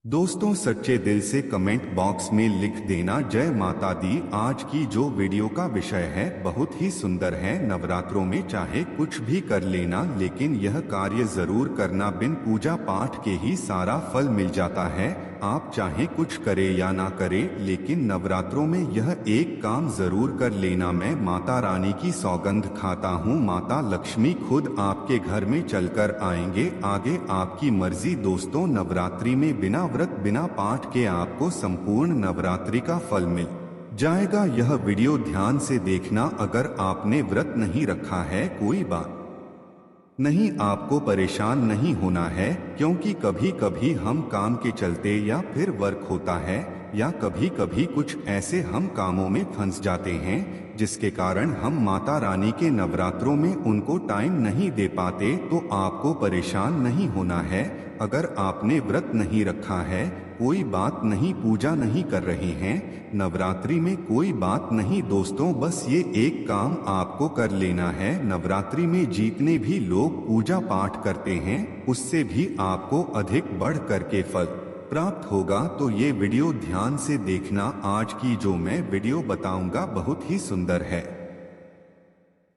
दोस्तों सच्चे दिल से कमेंट बॉक्स में लिख देना जय माता दी। आज की जो वीडियो का विषय है बहुत ही सुंदर है। नवरात्रों में चाहे कुछ भी कर लेना, लेकिन यह कार्य जरूर करना। बिन पूजा पाठ के ही सारा फल मिल जाता है। आप चाहे कुछ करे या ना करे, लेकिन नवरात्रों में यह एक काम जरूर कर लेना। मैं माता रानी की सौगंध खाता हूँ, माता लक्ष्मी खुद आपके घर में चलकर आएंगे। आगे आपकी मर्जी। दोस्तों नवरात्रि में बिना व्रत बिना पाठ के आपको संपूर्ण नवरात्रि का फल मिल जाएगा। यह वीडियो ध्यान से देखना। अगर आपने व्रत नहीं रखा है कोई बात नहीं, आपको परेशान नहीं होना है, क्योंकि कभी कभी हम काम के चलते या फिर वर्क होता है या कभी कभी कुछ ऐसे हम कामों में फंस जाते हैं जिसके कारण हम माता रानी के नवरात्रों में उनको टाइम नहीं दे पाते। तो आपको परेशान नहीं होना है। अगर आपने व्रत नहीं रखा है कोई बात नहीं, पूजा नहीं कर रहे हैं नवरात्रि में कोई बात नहीं। दोस्तों बस ये एक काम आपको कर लेना है। नवरात्रि में जितने भी लोग पूजा पाठ करते हैं उससे भी आपको अधिक बढ़ करके फल प्राप्त होगा। तो ये वीडियो ध्यान से देखना। आज की जो मैं वीडियो बताऊंगा बहुत ही सुंदर है,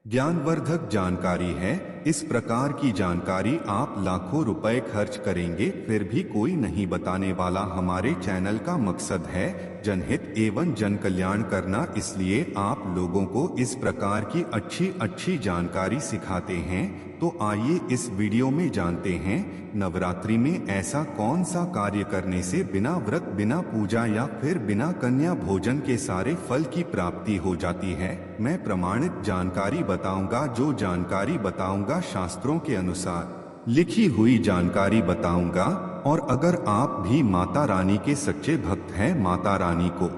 ज्ञानवर्धक जानकारी है। इस प्रकार की जानकारी आप लाखों रुपए खर्च करेंगे फिर भी कोई नहीं बताने वाला। हमारे चैनल का मकसद है जनहित एवं जन कल्याण करना, इसलिए आप लोगों को इस प्रकार की अच्छी अच्छी जानकारी सिखाते हैं। तो आइए इस वीडियो में जानते हैं नवरात्रि में ऐसा कौन सा कार्य करने से बिना व्रत बिना पूजा या फिर बिना कन्या भोजन के सारे फल की प्राप्ति हो जाती है। मैं प्रमाणित जानकारी बताऊंगा। जो जानकारी बताऊंगा शास्त्रों के अनुसार लिखी हुई जानकारी बताऊंगा। और अगर आप भी माता रानी के सच्चे भक्त हैं, माता रानी को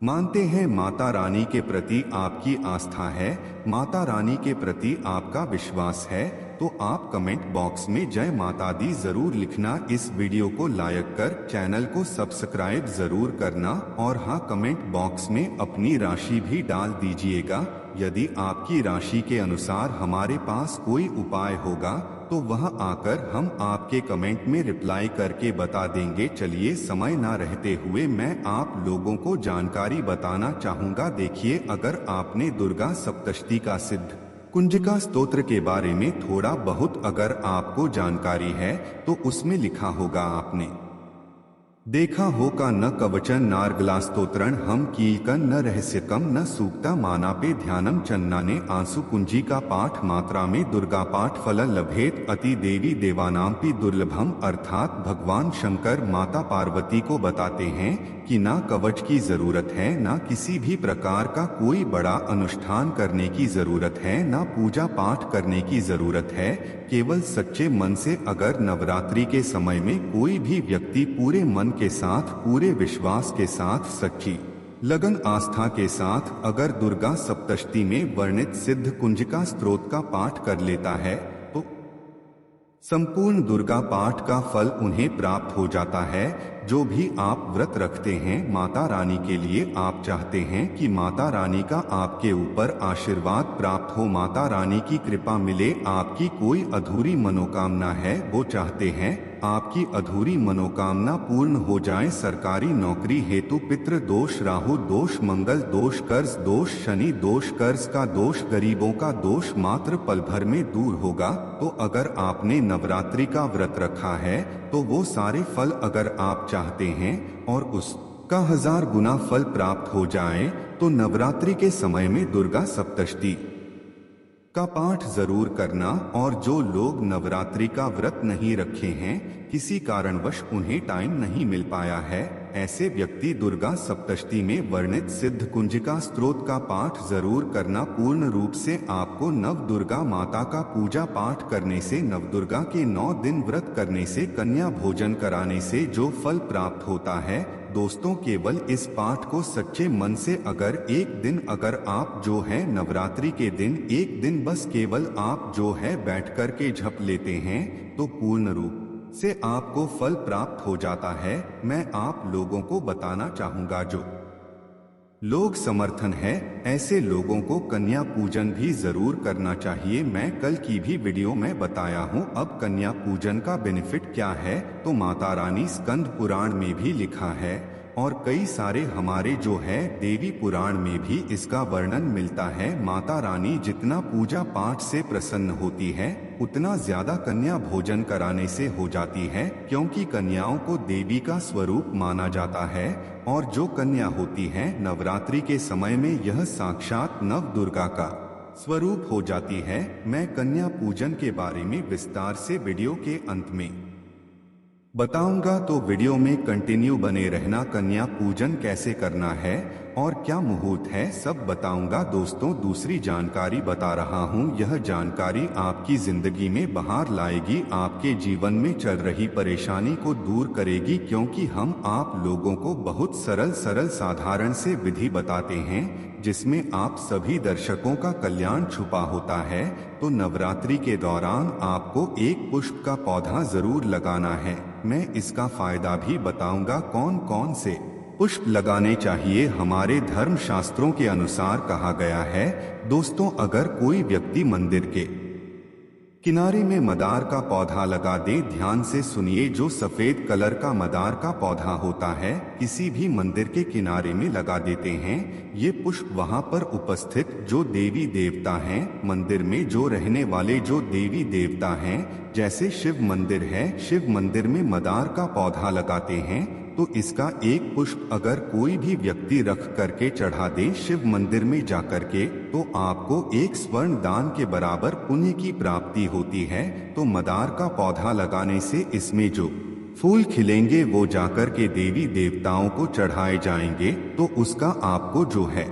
मानते हैं, माता रानी के प्रति आपकी आस्था है, माता रानी के प्रति आपका विश्वास है, तो आप कमेंट बॉक्स में जय माता दी जरूर लिखना। इस वीडियो को लाइक कर चैनल को सब्सक्राइब जरूर करना। और हाँ, कमेंट बॉक्स में अपनी राशि भी डाल दीजिएगा। यदि आपकी राशि के अनुसार हमारे पास कोई उपाय होगा तो वह आकर हम आपके कमेंट में रिप्लाई करके बता देंगे। चलिए समय ना रहते हुए मैं आप लोगों को जानकारी बताना चाहूँगा। देखिए, अगर आपने दुर्गा सप्तशती का सिद्ध कुंजिका स्तोत्र के बारे में थोड़ा बहुत अगर आपको जानकारी है तो उसमें लिखा होगा, आपने देखा होगा, न कवचन नार्गला स्तोत्रण हम कीलकन न रहस्यकम न सूक्ता मानापे ध्यानम चन्ना ने आंसू कुंजी का पाठ मात्रा में दुर्गा पाठ फल लभेत अति देवी देवानामपि दुर्लभम। अर्थात भगवान शंकर माता पार्वती को बताते हैं कि ना कवच की जरूरत है, ना किसी भी प्रकार का कोई बड़ा अनुष्ठान करने की जरूरत है, ना पूजा पाठ करने की जरूरत है। केवल सच्चे मन से अगर नवरात्रि के समय में कोई भी व्यक्ति पूरे मन के साथ, पूरे विश्वास के साथ, सच्ची लगन आस्था के साथ अगर दुर्गा सप्तशती में वर्णित सिद्ध कुंजिका स्तोत्र का पाठ कर लेता है तो संपूर्ण दुर्गा पाठ का फल उन्हें प्राप्त हो जाता है। जो भी आप व्रत रखते हैं माता रानी के लिए, आप चाहते हैं कि माता रानी का आपके ऊपर आशीर्वाद प्राप्त हो, माता रानी की कृपा मिले, आपकी कोई अधूरी मनोकामना है वो चाहते हैं आपकी अधूरी मनोकामना पूर्ण हो जाए, सरकारी नौकरी हेतु पितृ दोष, राहु दोष, मंगल दोष, कर्ज दोष, शनि दोष, कर्ज का दोष, गरीबों का दोष मात्र पल भर में दूर होगा। तो अगर आपने नवरात्रि का व्रत रखा है तो वो सारे फल अगर आप चाहते हैं और उसका 1000 गुना फल प्राप्त हो जाए तो नवरात्रि के समय में दुर्गा सप्तशती का पाठ जरूर करना। और जो लोग नवरात्रि का व्रत नहीं रखे हैं, किसी कारणवश उन्हें टाइम नहीं मिल पाया है, ऐसे व्यक्ति दुर्गा सप्तशती में वर्णित सिद्ध कुंजिका स्तोत्र का पाठ जरूर करना। पूर्ण रूप से आपको नव दुर्गा माता का पूजा पाठ करने से, नव दुर्गा के 9 दिन व्रत करने से, कन्या भोजन कराने से जो फल प्राप्त होता है, दोस्तों केवल इस पाठ को सच्चे मन से अगर एक दिन अगर आप जो है नवरात्रि के दिन एक दिन बस केवल आप जो है बैठ कर के जप लेते हैं तो पूर्ण रूप से आपको फल प्राप्त हो जाता है। मैं आप लोगों को बताना चाहूँगा, जो लोग समर्थन है, ऐसे लोगों को कन्या पूजन भी जरूर करना चाहिए। मैं कल की भी वीडियो में बताया हूँ। अब कन्या पूजन का बेनिफिट क्या है, तो माता रानी स्कंद पुराण में भी लिखा है और कई सारे हमारे जो है देवी पुराण में भी इसका वर्णन मिलता है। माता रानी जितना पूजा पाठ से प्रसन्न होती है उतना ज्यादा कन्या भोजन कराने से हो जाती है, क्योंकि कन्याओं को देवी का स्वरूप माना जाता है और जो कन्या होती है नवरात्रि के समय में यह साक्षात नव दुर्गा का स्वरूप हो जाती है। मैं कन्या पूजन के बारे में विस्तार से वीडियो के अंत में बताऊंगा, तो वीडियो में कंटिन्यू बने रहना। कन्या पूजन कैसे करना है और क्या मुहूर्त है सब बताऊंगा। दोस्तों दूसरी जानकारी बता रहा हूं, यह जानकारी आपकी जिंदगी में बहार लाएगी, आपके जीवन में चल रही परेशानी को दूर करेगी, क्योंकि हम आप लोगों को बहुत सरल साधारण से विधि बताते हैं जिसमें आप सभी दर्शकों का कल्याण छुपा होता है। तो नवरात्रि के दौरान आपको एक पुष्प का पौधा जरूर लगाना है। मैं इसका फायदा भी बताऊंगा, कौन कौन से पुष्प लगाने चाहिए। हमारे धर्म शास्त्रों के अनुसार कहा गया है दोस्तों, अगर कोई व्यक्ति मंदिर के किनारे में मदार का पौधा लगा दे, ध्यान से सुनिए, जो सफेद कलर का मदार का पौधा होता है किसी भी मंदिर के किनारे में लगा देते हैं। ये पुष्प वहां पर उपस्थित जो देवी देवता हैं, मंदिर में जो रहने वाले जो देवी देवता हैं, जैसे शिव मंदिर है, शिव मंदिर में मदार का पौधा लगाते हैं, तो इसका एक पुष्प अगर कोई भी व्यक्ति रख करके चढ़ा दे शिव मंदिर में जाकर के, तो आपको एक स्वर्ण दान के बराबर पुण्य की प्राप्ति होती है। तो मदार का पौधा लगाने से इसमें जो फूल खिलेंगे वो जाकर के देवी देवताओं को चढ़ाए जाएंगे, तो उसका आपको जो है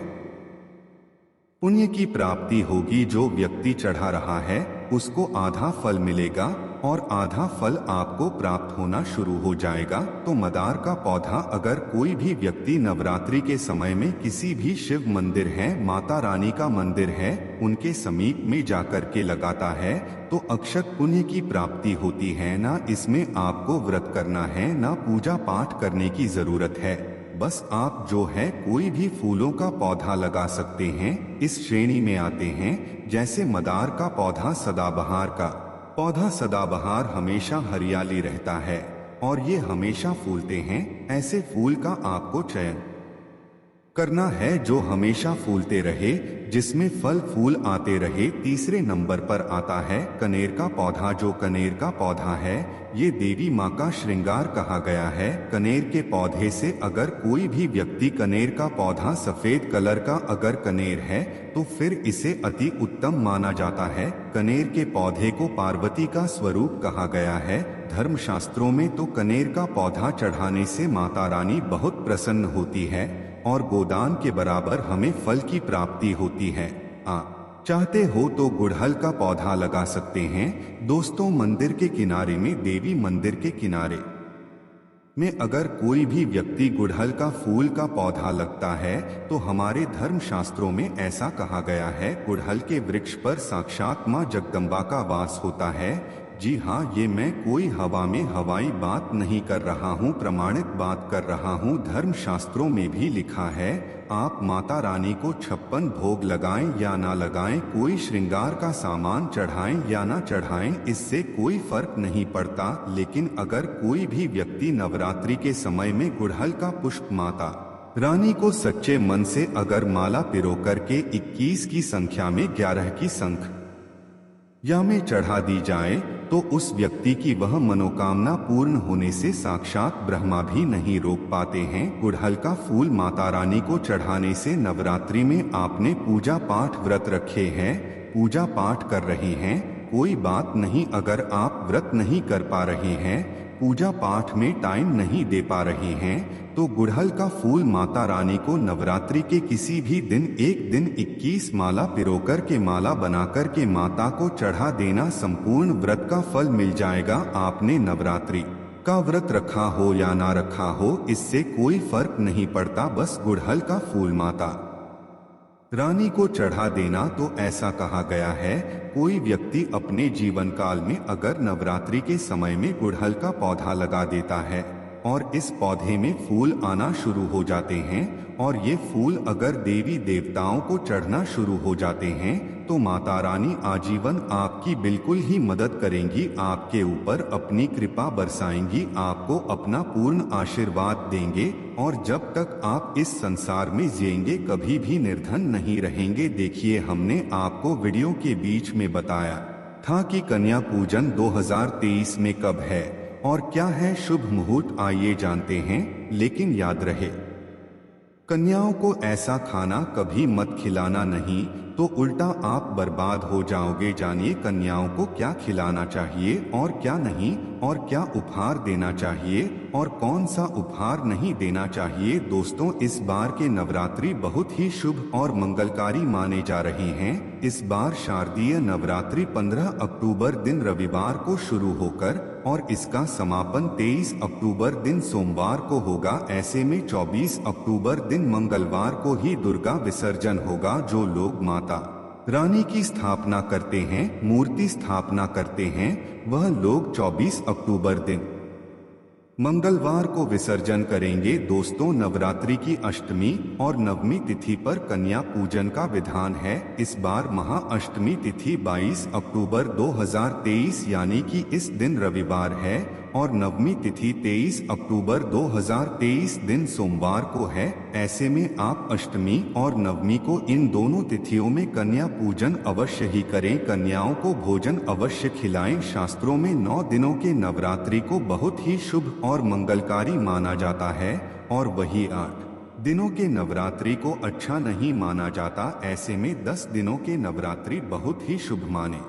पुण्य की प्राप्ति होगी। जो व्यक्ति चढ़ा रहा है उसको आधा फल मिलेगा और आधा फल आपको प्राप्त होना शुरू हो जाएगा। तो मदार का पौधा अगर कोई भी व्यक्ति नवरात्रि के समय में किसी भी शिव मंदिर है, माता रानी का मंदिर है, उनके समीप में जाकर के लगाता है तो अक्षत पुण्य की प्राप्ति होती है। ना इसमें आपको व्रत करना है, ना पूजा पाठ करने की जरूरत है, बस आप जो है कोई भी फूलों का पौधा लगा सकते हैं। इस श्रेणी में आते हैं जैसे मदार का पौधा, सदाबहार का पौधा। सदाबहार हमेशा हरियाली रहता है और ये हमेशा फूलते हैं। ऐसे फूल का आपको चयन करना है जो हमेशा फूलते रहे, जिसमें फल फूल आते रहे। तीसरे नंबर पर आता है कनेर का पौधा। जो कनेर का पौधा है ये देवी माँ का श्रृंगार कहा गया है। कनेर के पौधे से अगर कोई भी व्यक्ति कनेर का पौधा सफेद कलर का अगर कनेर है तो फिर इसे अति उत्तम माना जाता है। कनेर के पौधे को पार्वती का स्वरूप कहा गया है। धर्म शास्त्रों में तो कनेर का पौधा चढ़ाने से माता रानी बहुत प्रसन्न होती है और गोदान के बराबर हमें फल की प्राप्ति होती है। चाहते हो तो गुड़हल का पौधा लगा सकते हैं। दोस्तों मंदिर के किनारे में, देवी मंदिर के किनारे में अगर कोई भी व्यक्ति गुड़हल का फूल का पौधा लगता है तो हमारे धर्म शास्त्रों में ऐसा कहा गया है, गुड़हल के वृक्ष पर साक्षात मां जगदम्बा का वास होता है। जी हाँ, ये मैं कोई हवा में हवाई बात नहीं कर रहा हूँ, प्रमाणित बात कर रहा हूँ। धर्म शास्त्रों में भी लिखा है, आप माता रानी को 56 भोग लगाएं या ना लगाएं, कोई श्रृंगार का सामान चढ़ाएं या ना चढ़ाएं, इससे कोई फर्क नहीं पड़ता। लेकिन अगर कोई भी व्यक्ति नवरात्रि के समय में गुड़हल का पुष्प माता रानी को सच्चे मन से अगर माला पिरो करके 21 की संख्या में 11 की संख्या या में चढ़ा दी जाए तो उस व्यक्ति की वह मनोकामना पूर्ण होने से साक्षात ब्रह्मा भी नहीं रोक पाते हैं। गुड़हल का फूल माता रानी को चढ़ाने से नवरात्रि में आपने पूजा पाठ व्रत रखे हैं, पूजा पाठ कर रहे हैं, कोई बात नहीं। अगर आप व्रत नहीं कर पा रहे हैं, पूजा पाठ में टाइम नहीं दे पा रहे हैं, तो गुड़हल का फूल माता रानी को नवरात्रि के किसी भी दिन एक दिन 21 माला पिरोकर के माला बनाकर के माता को चढ़ा देना, संपूर्ण व्रत का फल मिल जाएगा। आपने नवरात्रि का व्रत रखा हो या ना रखा हो इससे कोई फर्क नहीं पड़ता, बस गुड़हल का फूल माता रानी को चढ़ा देना। तो ऐसा कहा गया है, कोई व्यक्ति अपने जीवन काल में अगर नवरात्रि के समय में गुड़हल का पौधा लगा देता है और इस पौधे में फूल आना शुरू हो जाते हैं और ये फूल अगर देवी देवताओं को चढ़ना शुरू हो जाते हैं तो माता रानी आजीवन आपकी बिल्कुल ही मदद करेंगी, आपके ऊपर अपनी कृपा बरसाएंगी, आपको अपना पूर्ण आशीर्वाद देंगे और जब तक आप इस संसार में जिएंगे कभी भी निर्धन नहीं रहेंगे। देखिए, हमने आपको वीडियो के बीच में बताया था कि कन्या पूजन 2023 में कब है और क्या है शुभ मुहूर्त, आइए जानते हैं। लेकिन याद रहे, कन्याओं को ऐसा खाना कभी मत खिलाना, नहीं तो उल्टा आप बर्बाद हो जाओगे। जानिए कन्याओं को क्या खिलाना चाहिए और क्या नहीं, और क्या उपहार देना चाहिए और कौन सा उपहार नहीं देना चाहिए। दोस्तों, इस बार के नवरात्रि बहुत ही शुभ और मंगलकारी माने जा रहे हैं। इस बार शारदीय नवरात्रि 15 अक्टूबर दिन रविवार को शुरू होकर और इसका समापन 23 अक्टूबर दिन सोमवार को होगा। ऐसे में 24 अक्टूबर दिन मंगलवार को ही दुर्गा विसर्जन होगा। जो लोग माता रानी की स्थापना करते हैं, मूर्ति स्थापना करते हैं, वह लोग 24 अक्टूबर दिन मंगलवार को विसर्जन करेंगे। दोस्तों, नवरात्रि की अष्टमी और नवमी तिथि पर कन्या पूजन का विधान है। इस बार महाअष्टमी तिथि 22 अक्टूबर 2023 यानी कि इस दिन रविवार है और नवमी तिथि 23 अक्टूबर 2023 दिन सोमवार को है। ऐसे में आप अष्टमी और नवमी को इन दोनों तिथियों में कन्या पूजन अवश्य ही करें। कन्याओं को भोजन अवश्य खिलाएं। शास्त्रों में 9 दिनों के नवरात्रि को बहुत ही शुभ और मंगलकारी माना जाता है और वही 8 दिनों के नवरात्रि को अच्छा नहीं माना जाता। ऐसे में 10 दिनों के नवरात्रि बहुत ही शुभ माने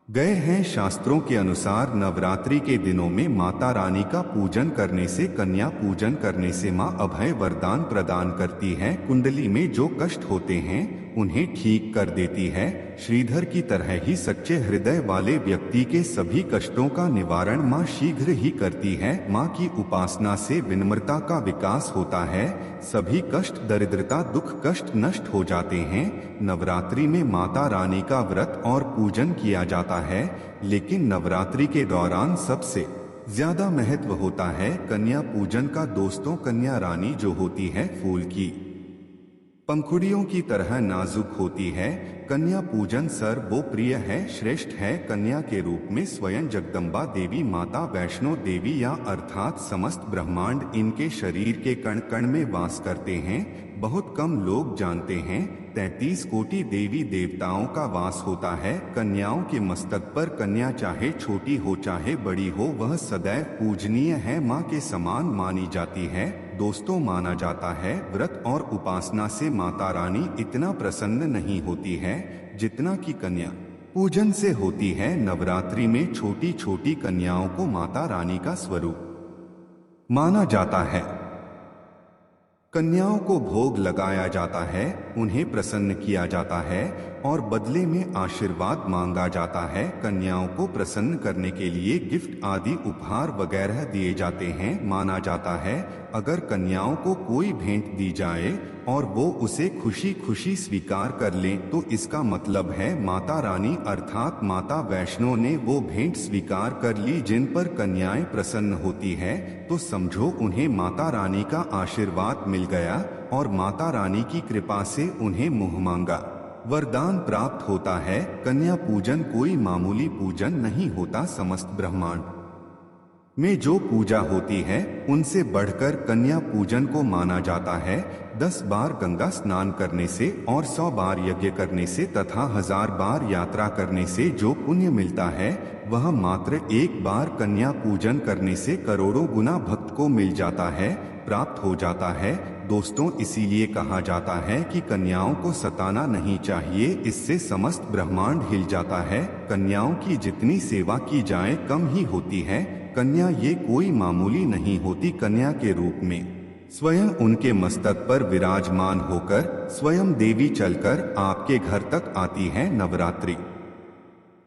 गए हैं। शास्त्रों के अनुसार नवरात्रि के दिनों में माता रानी का पूजन करने से, कन्या पूजन करने से मां अभय वरदान प्रदान करती है। कुंडली में जो कष्ट होते हैं उन्हें ठीक कर देती है। श्रीधर की तरह ही सच्चे हृदय वाले व्यक्ति के सभी कष्टों का निवारण मां शीघ्र ही करती है। मां की उपासना से विनम्रता का विकास होता है। सभी कष्ट, दरिद्रता, दुख, कष्ट नष्ट हो जाते हैं। नवरात्रि में माता रानी का व्रत और पूजन किया जाता है, लेकिन नवरात्रि के दौरान सबसे ज्यादा महत्व होता है कन्या पूजन का। दोस्तों, कन्या रानी जो होती है फूल की पंखुड़ियों की तरह नाजुक होती है। कन्या पूजन सर्वोप्रिय है, श्रेष्ठ है। कन्या के रूप में स्वयं जगदम्बा देवी, माता वैष्णो देवी या अर्थात समस्त ब्रह्मांड इनके शरीर के कण कण में वास करते हैं। बहुत कम लोग जानते हैं 33 कोटि देवी देवताओं का वास होता है कन्याओं के मस्तक पर। कन्या चाहे छोटी हो चाहे बड़ी हो, वह सदैव पूजनीय है, मां के समान मानी जाती है। दोस्तों, माना जाता है व्रत और उपासना से माता रानी इतना प्रसन्न नहीं होती है जितना कि कन्या पूजन से होती है। नवरात्रि में छोटी छोटी कन्याओं को माता रानी का स्वरूप माना जाता है। कन्याओं को भोग लगाया जाता है, उन्हें प्रसन्न किया जाता है और बदले में आशीर्वाद मांगा जाता है। कन्याओं को प्रसन्न करने के लिए गिफ्ट आदि उपहार वगैरह दिए जाते हैं। माना जाता है अगर कन्याओं को कोई भेंट दी जाए और वो उसे खुशी खुशी स्वीकार कर लें तो इसका मतलब है माता रानी अर्थात माता वैष्णो ने वो भेंट स्वीकार कर ली। जिन पर कन्याएं प्रसन्न होती है तो समझो उन्हें माता रानी का आशीर्वाद मिल गया और माता रानी की कृपा से उन्हें मुँह मांगा वरदान प्राप्त होता है। कन्या पूजन कोई मामूली पूजन नहीं होता। समस्त ब्रह्मांड में जो पूजा होती है उनसे बढ़कर कन्या पूजन को माना जाता है। 10 बार गंगा स्नान करने से और 100 बार यज्ञ करने से तथा 1000 बार यात्रा करने से जो पुण्य मिलता है वह मात्र एक बार कन्या पूजन करने से करोड़ों गुना भक्त को मिल जाता है, प्राप्त हो जाता है। दोस्तों, इसीलिए कहा जाता है कि कन्याओं को सताना नहीं चाहिए, इससे समस्त ब्रह्मांड हिल जाता है। कन्याओं की जितनी सेवा की जाए कम ही होती है। कन्या ये कोई मामूली नहीं होती। कन्या के रूप में स्वयं उनके मस्तक पर विराजमान होकर स्वयं देवी चलकर आपके घर तक आती है। नवरात्रि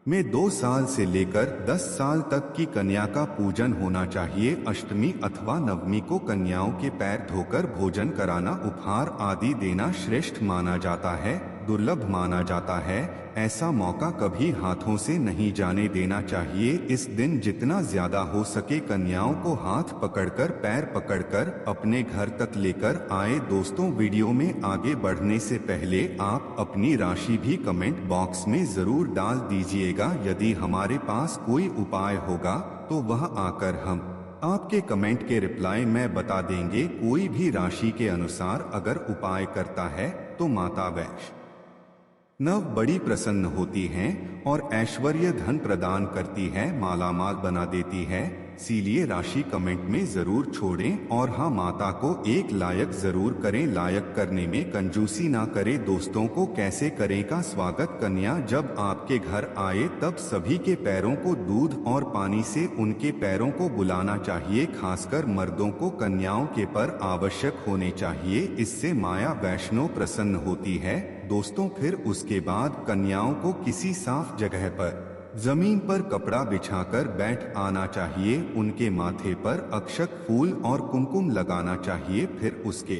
में 2 साल से लेकर 10 साल तक की कन्या का पूजन होना चाहिए। अष्टमी अथवा नवमी को कन्याओं के पैर धोकर भोजन कराना, उपहार आदि देना श्रेष्ठ माना जाता है। दुर्लभ माना जाता है। ऐसा मौका कभी हाथों से नहीं जाने देना चाहिए। इस दिन जितना ज्यादा हो सके कन्याओं को हाथ पकड़कर, पैर पकड़कर अपने घर तक लेकर आए। दोस्तों, वीडियो में आगे बढ़ने से पहले आप अपनी राशि भी कमेंट बॉक्स में जरूर डाल दीजिएगा। यदि हमारे पास कोई उपाय होगा तो वह आकर हम आपके कमेंट के रिप्लाई में बता देंगे। कोई भी राशि के अनुसार अगर उपाय करता है तो माता वैष्णव बड़ी प्रसन्न होती हैं और ऐश्वर्य धन प्रदान करती है, मालामाल बना देती है। इसीलिए राशि कमेंट में जरूर छोड़ें और हाँ, माता को एक लायक जरूर करें। लायक करने में कंजूसी ना करें। दोस्तों को कैसे करें का स्वागत। कन्या जब आपके घर आए तब सभी के पैरों को दूध और पानी से उनके पैरों को बुलाना चाहिए। खासकर मर्दों को कन्याओं के पर आवश्यक होने चाहिए। इससे माया वैष्णो प्रसन्न होती है। दोस्तों, फिर उसके बाद कन्याओं को किसी साफ जगह पर जमीन पर कपड़ा बिछाकर बैठ आना चाहिए। उनके माथे पर अक्षत, फूल और कुमकुम लगाना चाहिए। फिर उसके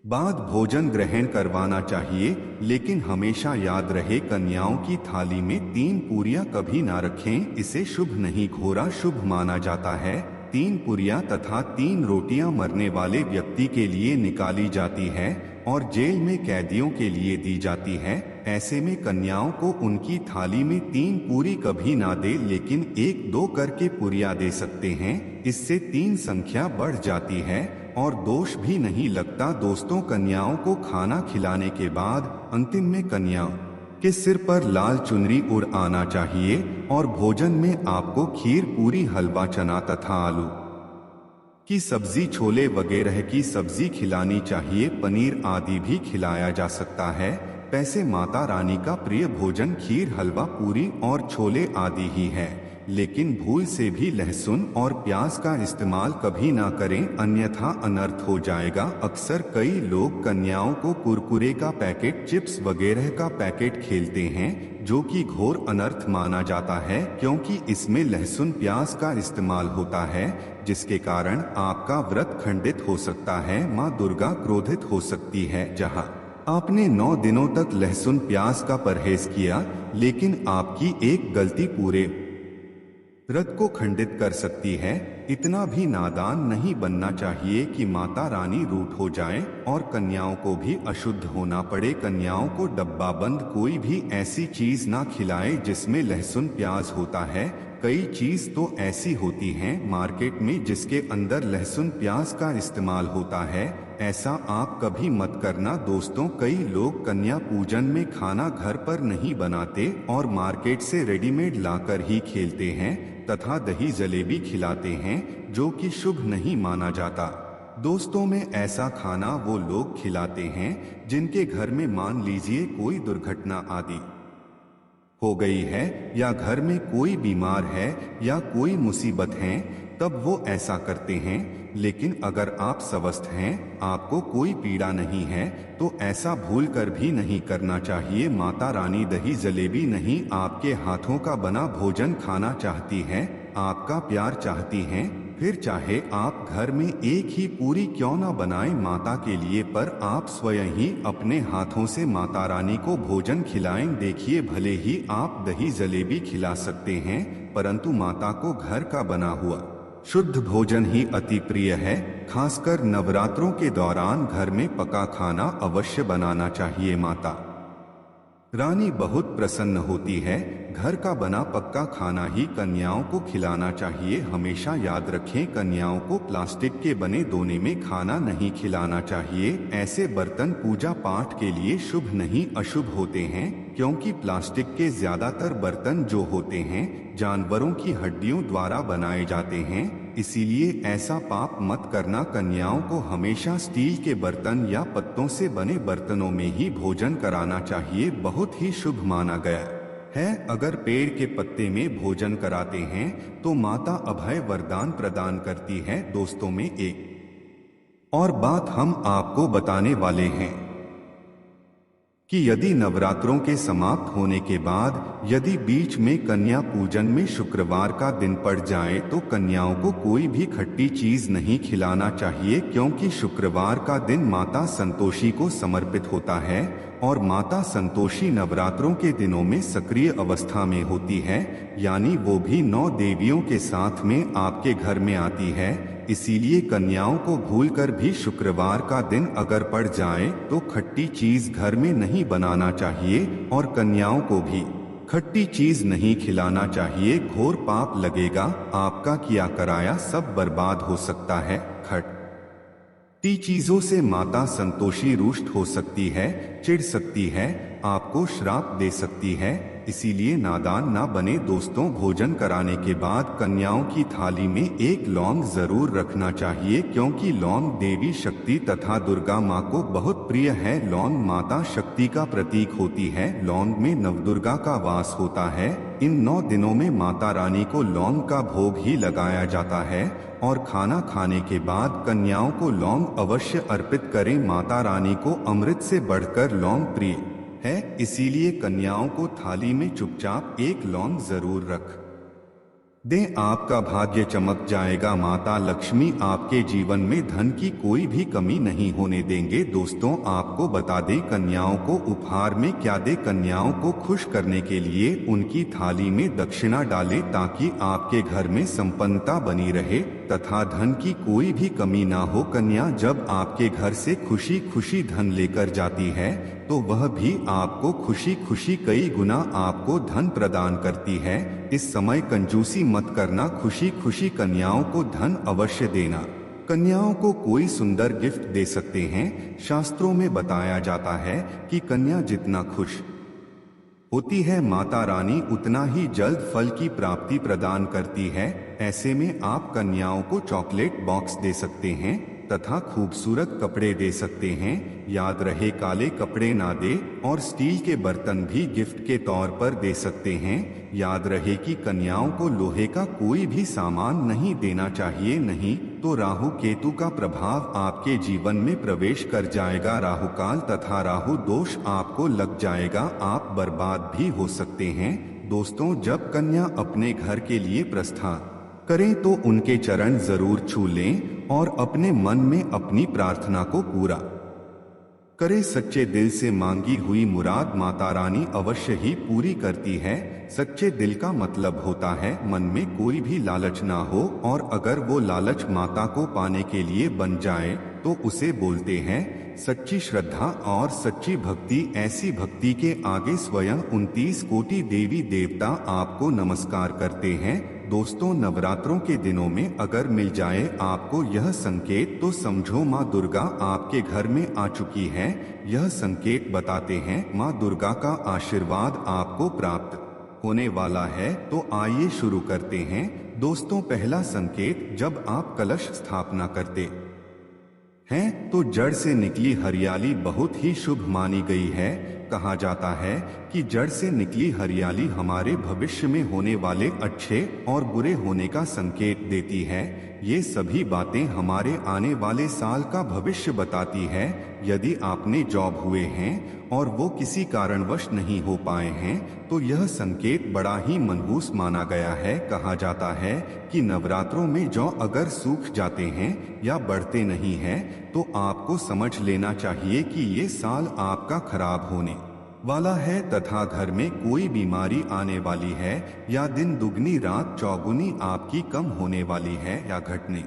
बाद भोजन ग्रहण करवाना चाहिए। लेकिन हमेशा याद रहे, कन्याओं की थाली में 3 पूरियां कभी ना रखें। इसे शुभ नहीं, घोरा शुभ माना जाता है। 3 पूरियां तथा 3 रोटियां मरने वाले व्यक्ति के लिए निकाली जाती है और जेल में कैदियों के लिए दी जाती है। ऐसे में कन्याओं को उनकी थाली में 3 पूरी कभी ना दे, लेकिन 1-2 करके पूरियां दे सकते हैं। इससे 3 संख्या बढ़ जाती है और दोष भी नहीं लगता। दोस्तों, कन्याओं को खाना खिलाने के बाद अंतिम में कन्याओं के सिर पर लाल चुनरी उड़ आना चाहिए और भोजन में आपको खीर, पूरी, हलवा, चना तथा आलू की सब्जी, छोले वगैरह की सब्जी खिलानी चाहिए। पनीर आदि भी खिलाया जा सकता है। वैसे माता रानी का प्रिय भोजन खीर, हलवा, पूरी और छोले आदि ही है। लेकिन भूल से भी लहसुन और प्याज का इस्तेमाल कभी ना करें, अन्यथा अनर्थ हो जाएगा। अक्सर कई लोग कन्याओं को कुरकुरे का पैकेट, चिप्स वगैरह का पैकेट खेलते हैं, जो कि घोर अनर्थ माना जाता है, क्योंकि इसमें लहसुन, प्याज का इस्तेमाल होता है, जिसके कारण आपका व्रत खंडित हो सकता है। माँ दुर्गा क्रोधित हो सकती है। जहाँ आपने 9 दिनों तक लहसुन प्याज का परहेज किया, लेकिन आपकी एक गलती पूरे व्रत को खंडित कर सकती है। इतना भी नादान नहीं बनना चाहिए कि माता रानी रूठ हो जाए और कन्याओं को भी अशुद्ध होना पड़े। कन्याओं को डब्बाबंद कोई भी ऐसी चीज ना खिलाए जिसमें लहसुन प्याज होता है। कई चीज तो ऐसी होती हैं मार्केट में जिसके अंदर लहसुन प्याज का इस्तेमाल होता है। ऐसा आप कभी मत करना। दोस्तों, कई लोग कन्या पूजन में खाना घर पर नहीं बनाते और मार्केट से रेडीमेड लाकर ही खेलते हैं तथा दही जलेबी खिलाते हैं, जो कि शुभ नहीं माना जाता। दोस्तों, में ऐसा खाना वो लोग खिलाते हैं जिनके घर में मान लीजिए कोई दुर्घटना आदि हो गई है या घर में कोई बीमार है या कोई मुसीबत है, तब वो ऐसा करते हैं। लेकिन अगर आप स्वस्थ हैं, आपको कोई पीड़ा नहीं है, तो ऐसा भूल कर भी नहीं करना चाहिए। माता रानी दही जलेबी नहीं, आपके हाथों का बना भोजन खाना चाहती है, आपका प्यार चाहती हैं। फिर चाहे आप घर में एक ही पूरी क्यों ना बनाएं माता के लिए, पर आप स्वयं ही अपने हाथों से माता रानी को भोजन खिलाएं। देखिए, भले ही आप दही जलेबी खिला सकते हैं, परंतु माता को घर का बना हुआ शुद्ध भोजन ही अति प्रिय है। खासकर नवरात्रों के दौरान घर में पका खाना अवश्य बनाना चाहिए। माता रानी बहुत प्रसन्न होती है। घर का बना पक्का खाना ही कन्याओं को खिलाना चाहिए। हमेशा याद रखें, कन्याओं को प्लास्टिक के बने दोने में खाना नहीं खिलाना चाहिए। ऐसे बर्तन पूजा पाठ के लिए शुभ नहीं, अशुभ होते हैं, क्योंकि प्लास्टिक के ज्यादातर बर्तन जो होते हैं जानवरों की हड्डियों द्वारा बनाए जाते हैं। इसीलिए ऐसा पाप मत करना। कन्याओं को हमेशा स्टील के बर्तन या पत्तों से बने बर्तनों में ही भोजन कराना चाहिए, बहुत ही शुभ माना गया है। अगर पेड़ के पत्ते में भोजन कराते हैं तो माता अभय वरदान प्रदान करती है। दोस्तों, में एक और बात हम आपको बताने वाले हैं कि यदि नवरात्रों के समाप्त होने के बाद यदि बीच में कन्या पूजन में शुक्रवार का दिन पड़ जाए तो कन्याओं को कोई भी खट्टी चीज नहीं खिलाना चाहिए, क्योंकि शुक्रवार का दिन माता संतोषी को समर्पित होता है और माता संतोषी नवरात्रों के दिनों में सक्रिय अवस्था में होती है, यानी वो भी 9 देवियों के साथ में आपके घर में आती है। इसीलिए कन्याओं को भूलकर भी शुक्रवार का दिन अगर पड़ जाए तो खट्टी चीज घर में नहीं बनाना चाहिए और कन्याओं को भी खट्टी चीज नहीं खिलाना चाहिए। घोर पाप लगेगा, आपका किया कराया सब बर्बाद हो सकता है। खट्टी चीजों से माता संतोषी रुष्ट हो सकती है, चिढ़ सकती है, आपको श्राप दे सकती है। इसीलिए नादान ना बने दोस्तों। भोजन कराने के बाद कन्याओं की थाली में एक लौंग जरूर रखना चाहिए, क्योंकि लौंग देवी शक्ति तथा दुर्गा माँ को बहुत प्रिय है। लौंग माता शक्ति का प्रतीक होती है। लौंग में नवदुर्गा का वास होता है। इन 9 दिनों में माता रानी को लौंग का भोग ही लगाया जाता है और खाना खाने के बाद कन्याओं को लौंग अवश्य अर्पित करें। माता रानी को अमृत से बढ़कर लौंग प्रिय है, इसीलिए कन्याओं को थाली में चुपचाप एक लौंग जरूर रख दें। आपका भाग्य चमक जाएगा। माता लक्ष्मी आपके जीवन में धन की कोई भी कमी नहीं होने देंगे। दोस्तों, आपको बता दें कन्याओं को उपहार में क्या दे। कन्याओं को खुश करने के लिए उनकी थाली में दक्षिणा डालें, ताकि आपके घर में संपन्नता बनी रहे तथा धन की कोई भी कमी ना हो। कन्या जब आपके घर से खुशी खुशी धन लेकर जाती है तो वह भी आपको खुशी खुशी कई गुना आपको धन प्रदान करती है। इस समय कंजूसी मत करना, खुशी खुशी कन्याओं को धन अवश्य देना। कन्याओं को कोई सुंदर गिफ्ट दे सकते हैं। शास्त्रों में बताया जाता है कि कन्या जितना खुश होती है, माता रानी उतना ही जल्द फल की प्राप्ति प्रदान करती है। ऐसे में आप कन्याओं को चॉकलेट बॉक्स दे सकते हैं तथा खूबसूरत कपड़े दे सकते हैं। याद रहे काले कपड़े ना दे और स्टील के बर्तन भी गिफ्ट के तौर पर दे सकते हैं। याद रहे कि कन्याओं को लोहे का कोई भी सामान नहीं देना चाहिए, नहीं तो राहु केतु का प्रभाव आपके जीवन में प्रवेश कर जाएगा। राहु काल तथा राहु दोष आपको लग जाएगा, आप बर्बाद भी हो सकते हैं। दोस्तों, जब कन्या अपने घर के लिए प्रस्थान करें तो उनके चरण जरूर छू लें और अपने मन में अपनी प्रार्थना को पूरा करें। सच्चे दिल से मांगी हुई मुराद माता रानी अवश्य ही पूरी करती है। सच्चे दिल का मतलब होता है मन में कोई भी लालच ना हो, और अगर वो लालच माता को पाने के लिए बन जाए तो उसे बोलते हैं सच्ची श्रद्धा और सच्ची भक्ति। ऐसी भक्ति के आगे स्वयं 29 कोटि देवी देवता आपको नमस्कार करते हैं। दोस्तों, नवरात्रों के दिनों में अगर मिल जाए आपको यह संकेत तो समझो माँ दुर्गा आपके घर में आ चुकी है। यह संकेत बताते हैं माँ दुर्गा का आशीर्वाद आपको प्राप्त होने वाला है। तो आइए शुरू करते हैं। दोस्तों, पहला संकेत, जब आप कलश स्थापना करते हैं तो जड़ से निकली हरियाली बहुत ही शुभ मानी गई है। कहा जाता है कि जड़ से निकली हरियाली हमारे भविष्य में होने वाले अच्छे और बुरे होने का संकेत देती है। ये सभी बातें हमारे आने वाले साल का भविष्य बताती है। यदि आपने जॉब हुए हैं और वो किसी कारणवश नहीं हो पाए हैं तो यह संकेत बड़ा ही मनहूस माना गया है। कहा जाता है कि नवरात्रों में जौ अगर सूख जाते हैं या बढ़ते नहीं हैं तो आपको समझ लेना चाहिए कि ये साल आपका खराब होने वाला है तथा घर में कोई बीमारी आने वाली है, या दिन दुगनी रात चौगुनी आपकी कम होने वाली है या घटने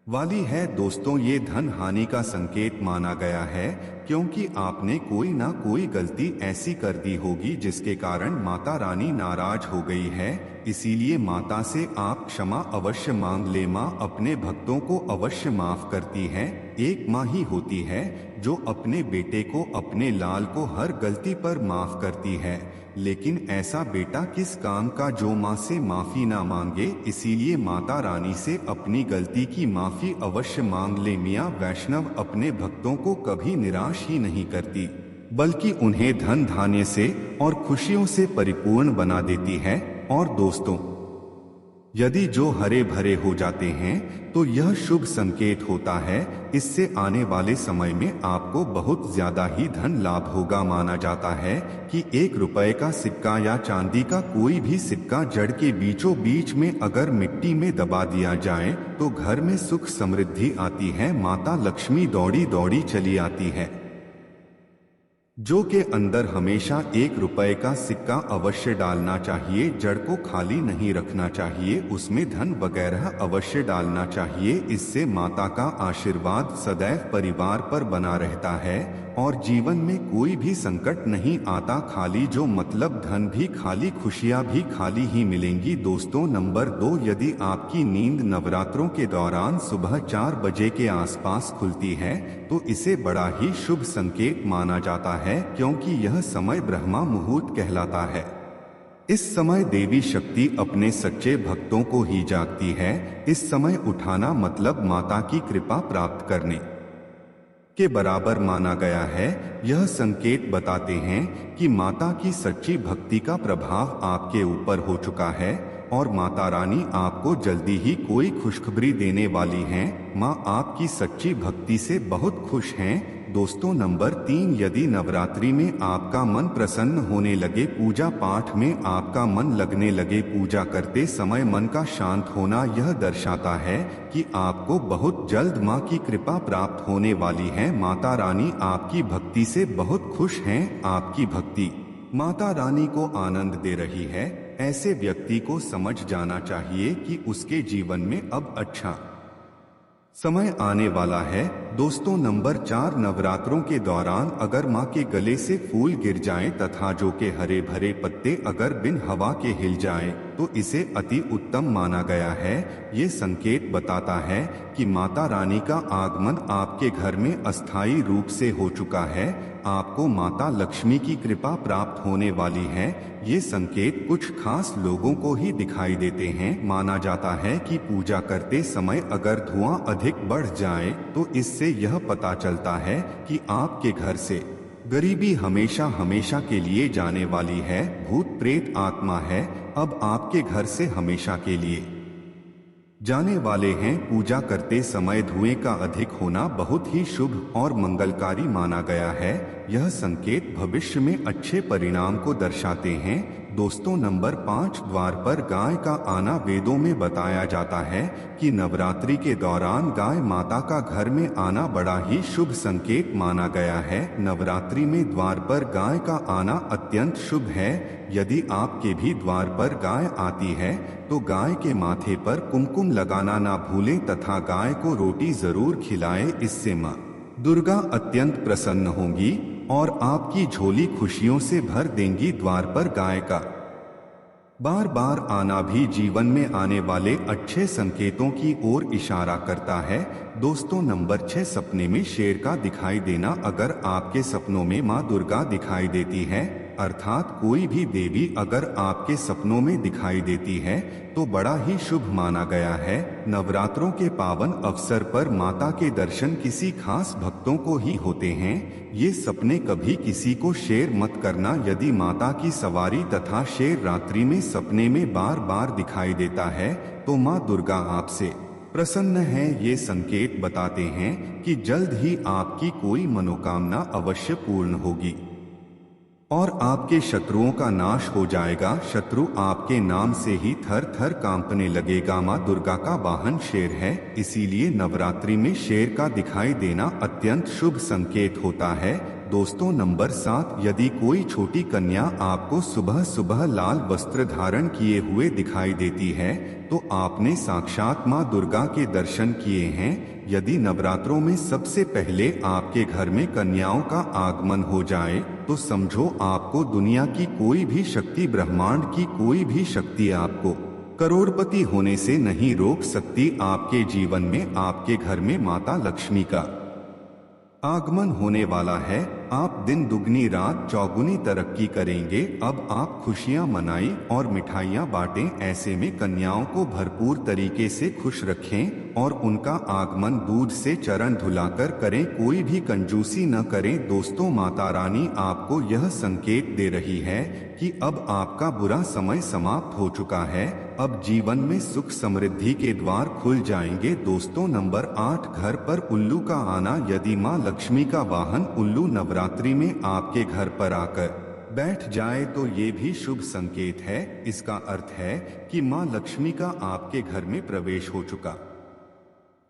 वाली है। दोस्तों, ये धन हानि का संकेत माना गया है, क्योंकि आपने कोई ना कोई गलती ऐसी कर दी होगी जिसके कारण माता रानी नाराज हो गई है। इसीलिए माता से आप क्षमा अवश्य मांग ले। माँ अपने भक्तों को अवश्य माफ करती है। एक माँ ही होती है जो अपने बेटे को, अपने लाल को हर गलती पर माफ करती है, लेकिन ऐसा बेटा किस काम का जो माँ से माफी ना मांगे। इसीलिए माता रानी से अपनी गलती की माफी अवश्य मांग ले। मियाँ वैष्णव अपने भक्तों को कभी निराश ही नहीं करती, बल्कि उन्हें धन धान्य से और खुशियों से परिपूर्ण बना देती है। और दोस्तों, यदि जो हरे भरे हो जाते हैं तो यह शुभ संकेत होता है। इससे आने वाले समय में आपको बहुत ज्यादा ही धन लाभ होगा। माना जाता है कि 1 रुपए का सिक्का या चांदी का कोई भी सिक्का जड़ के बीचों बीच में अगर मिट्टी में दबा दिया जाए तो घर में सुख समृद्धि आती है। माता लक्ष्मी दौड़ी दौड़ी चली आती है। जो के अंदर हमेशा 1 रुपए का सिक्का अवश्य डालना चाहिए। जड़ को खाली नहीं रखना चाहिए, उसमें धन वगैरह अवश्य डालना चाहिए। इससे माता का आशीर्वाद सदैव परिवार पर बना रहता है और जीवन में कोई भी संकट नहीं आता। खाली जो मतलब धन भी खाली, खुशियां भी खाली ही मिलेंगी। दोस्तों नंबर 2, यदि आपकी नींद नवरात्रों के दौरान सुबह 4 बजे के आसपास खुलती है तो इसे बड़ा ही शुभ संकेत माना जाता है, क्योंकि यह समय ब्रह्मा मुहूर्त कहलाता है। इस समय देवी शक्ति अपने सच्चे भक्तों को ही जागती है। इस समय उठाना मतलब माता की कृपा प्राप्त करने के बराबर माना गया है। यह संकेत बताते हैं कि माता की सच्ची भक्ति का प्रभाव आपके ऊपर हो चुका है और माता रानी आपको जल्दी ही कोई खुशखबरी देने वाली हैं। माँ आपकी सच्ची भक्ति से बहुत खुश हैं। दोस्तों नंबर 3, यदि नवरात्रि में आपका मन प्रसन्न होने लगे, पूजा पाठ में आपका मन लगने लगे, पूजा करते समय मन का शांत होना, यह दर्शाता है कि आपको बहुत जल्द माँ की कृपा प्राप्त होने वाली है। माता रानी आपकी भक्ति से बहुत खुश हैं। आपकी भक्ति माता रानी को आनंद दे रही है। ऐसे व्यक्ति को समझ जाना चाहिए कि उसके जीवन में अब अच्छा समय आने वाला है। दोस्तों नंबर 4, नवरात्रों के दौरान अगर माँ के गले से फूल गिर जाएं तथा जो के हरे भरे पत्ते अगर बिन हवा के हिल जाएं तो इसे अति उत्तम माना गया है। ये संकेत बताता है कि माता रानी का आगमन आपके घर में अस्थायी रूप से हो चुका है। आपको माता लक्ष्मी की कृपा प्राप्त होने वाली है। ये संकेत कुछ खास लोगों को ही दिखाई देते हैं। माना जाता है कि पूजा करते समय अगर धुआं अधिक बढ़ जाए तो इससे यह पता चलता है कि आपके घर से गरीबी हमेशा हमेशा के लिए जाने वाली है। भूत प्रेत आत्मा है अब आपके घर से हमेशा के लिए जाने वाले हैं। पूजा करते समय धुएं का अधिक होना बहुत ही शुभ और मंगलकारी माना गया है। यह संकेत भविष्य में अच्छे परिणाम को दर्शाते हैं। दोस्तों नंबर 5, द्वार पर गाय का आना। वेदों में बताया जाता है कि नवरात्रि के दौरान गाय माता का घर में आना बड़ा ही शुभ संकेत माना गया है। नवरात्रि में द्वार पर गाय का आना अत्यंत शुभ है। यदि आपके भी द्वार पर गाय आती है तो गाय के माथे पर कुमकुम लगाना ना भूलें तथा गाय को रोटी जरूर खिलाएं। इससे माँ दुर्गा अत्यंत प्रसन्न होंगी और आपकी झोली खुशियों से भर देंगी। द्वार पर गाय का बार बार आना भी जीवन में आने वाले अच्छे संकेतों की ओर इशारा करता है। दोस्तों नंबर 6, सपने में शेर का दिखाई देना। अगर आपके सपनों में माँ दुर्गा दिखाई देती है अर्थात कोई भी देवी अगर आपके सपनों में दिखाई देती है तो बड़ा ही शुभ माना गया है। नवरात्रों के पावन अवसर पर माता के दर्शन किसी खास भक्तों को ही होते हैं। ये सपने कभी किसी को शेयर मत करना। यदि माता की सवारी तथा शेर रात्रि में सपने में बार बार दिखाई देता है तो माँ दुर्गा आपसे प्रसन्न है। ये संकेत बताते हैं कि जल्द ही आपकी कोई मनोकामना अवश्य पूर्ण होगी और आपके शत्रुओं का नाश हो जाएगा। शत्रु आपके नाम से ही थर थर कांपने लगेगा। माँ दुर्गा का वाहन शेर है, इसीलिए नवरात्रि में शेर का दिखाई देना अत्यंत शुभ संकेत होता है। दोस्तों नंबर 7, यदि कोई छोटी कन्या आपको सुबह सुबह लाल वस्त्र धारण किए हुए दिखाई देती है तो आपने साक्षात माँ दुर्गा के दर्शन किए हैं। यदि नवरात्रों में सबसे पहले आपके घर में कन्याओं का आगमन हो जाए तो समझो आपको दुनिया की कोई भी शक्ति, ब्रह्मांड की कोई भी शक्ति आपको करोड़पति होने से नहीं रोक सकती। आपके जीवन में आपके घर में माता लक्ष्मी का आगमन होने वाला है। आप दिन दुगनी रात चौगुनी तरक्की करेंगे। अब आप खुशियां मनाएं और मिठाइयां बांटें। ऐसे में कन्याओं को भरपूर तरीके से खुश रखें और उनका आगमन दूध से चरण धुलाकर करें, कोई भी कंजूसी न करें। दोस्तों माता रानी आपको यह संकेत दे रही है कि अब आपका बुरा समय समाप्त हो चुका है। अब जीवन में सुख समृद्धि के द्वार खुल जाएंगे। दोस्तों नंबर 8, घर पर उल्लू का आना। यदि माँ लक्ष्मी का वाहन उल्लू नवरात्रि में आपके घर पर आकर बैठ जाए तो ये भी शुभ संकेत है। इसका अर्थ है कि माँ लक्ष्मी का आपके घर में प्रवेश हो चुका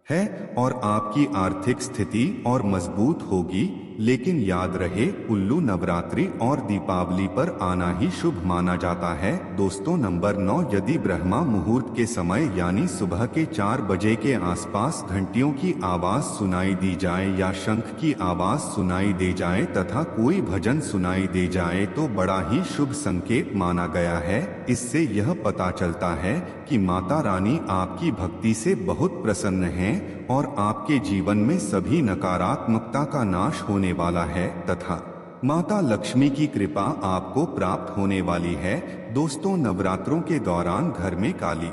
है और आपकी आर्थिक स्थिति और मजबूत होगी। लेकिन याद रहे उल्लू नवरात्रि और दीपावली पर आना ही शुभ माना जाता है। दोस्तों नंबर 9, यदि ब्रह्मा मुहूर्त के समय यानी सुबह के 4 बजे के आसपास घंटियों की आवाज सुनाई दी जाए या शंख की आवाज सुनाई दे जाए तथा कोई भजन सुनाई दे जाए तो बड़ा ही शुभ संकेत माना गया है। इससे यह पता चलता है कि माता रानी आपकी भक्ति से बहुत प्रसन्न हैं और आपके जीवन में सभी नकारात्मकता का नाश होने वाला है तथा माता लक्ष्मी की कृपा आपको प्राप्त होने वाली है। दोस्तों नवरात्रों के दौरान घर में काली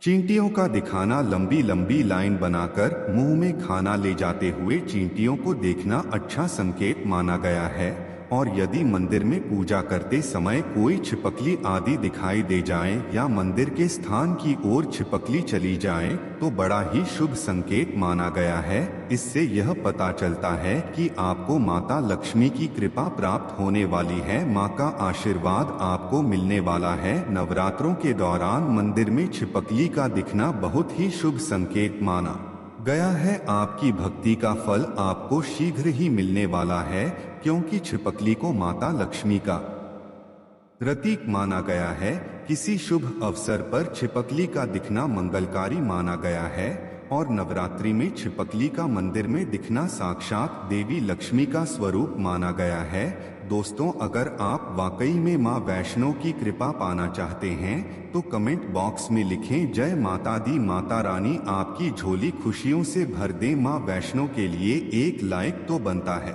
चींटियों का दिखाना, लंबी लंबी लाइन बनाकर मुंह में खाना ले जाते हुए चींटियों को देखना अच्छा संकेत माना गया है। और यदि मंदिर में पूजा करते समय कोई छिपकली आदि दिखाई दे जाए या मंदिर के स्थान की ओर छिपकली चली जाए तो बड़ा ही शुभ संकेत माना गया है। इससे यह पता चलता है कि आपको माता लक्ष्मी की कृपा प्राप्त होने वाली है, माँ का आशीर्वाद आपको मिलने वाला है। नवरात्रों के दौरान मंदिर में छिपकली का दिखना बहुत ही शुभ संकेत माना गया है। आपकी भक्ति का फल आपको शीघ्र ही मिलने वाला है, क्योंकि छिपकली को माता लक्ष्मी का प्रतीक माना गया है। किसी शुभ अवसर पर छिपकली का दिखना मंगलकारी माना गया है और नवरात्रि में छिपकली का मंदिर में दिखना साक्षात देवी लक्ष्मी का स्वरूप माना गया है। दोस्तों अगर आप वाकई में मां वैष्णो की कृपा पाना चाहते हैं तो कमेंट बॉक्स में लिखें जय माता दी, माता रानी आपकी झोली खुशियों से भर दे। मां वैष्णो के लिए एक लाइक तो बनता है।